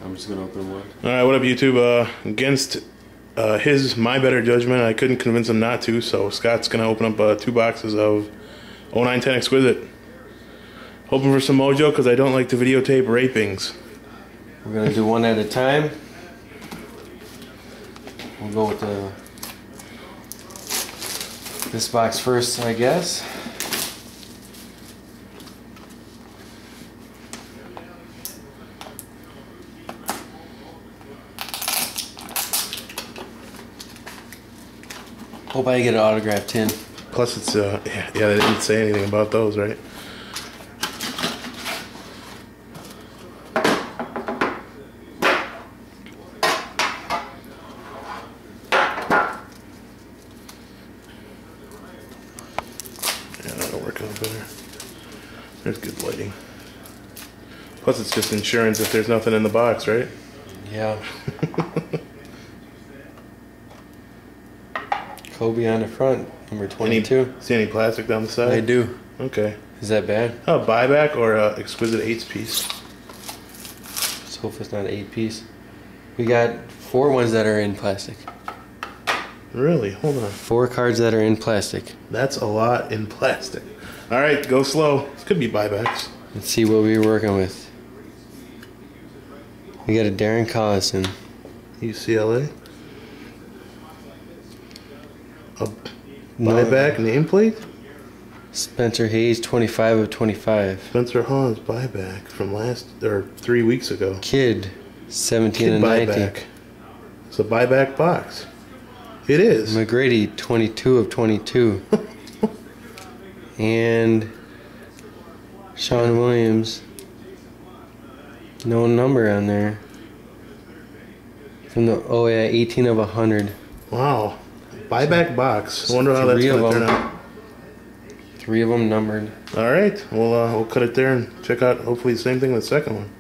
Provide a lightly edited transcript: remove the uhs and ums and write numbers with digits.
I'm just gonna open one. Alright, what up YouTube? Against my better judgment, I couldn't convince him not to, so Scott's gonna open up 2 boxes of 0910 Exquisite. Hoping for some Mojo because I don't like to videotape rapings. We're gonna do one at a time. We'll go with this box first, I guess. Hope I get an autograph tin. Plus it's, yeah, they didn't say anything about those, right? Yeah, that'll work out better. There's good lighting. Plus it's just insurance if there's nothing in the box, right? Yeah. Kobe on the front, number 22. See any plastic down the side? I do. Okay. Is that bad? Oh, Buyback or Exquisite 8's piece? Let's hope it's not an 8-piece. We got 4 ones that are in plastic. Really? Hold on. 4 cards that are in plastic. That's a lot in plastic. All right, go slow. This could be buybacks. Let's see what we're working with. We got a Darren Collison. UCLA. A buyback nameplate? Spencer Hayes, 25 of 25. Spencer Hans buyback from 3 weeks ago. Kid, 17 Kid and 19. buyback. It's a buyback box. It is. McGrady, 22 of 22. And Sean Williams, no number on there. From the 18 of 100. Wow. Buyback box. I wonder how that's going to turn out. 3 of them numbered. All right. We'll cut it there and check out hopefully the same thing with the second one.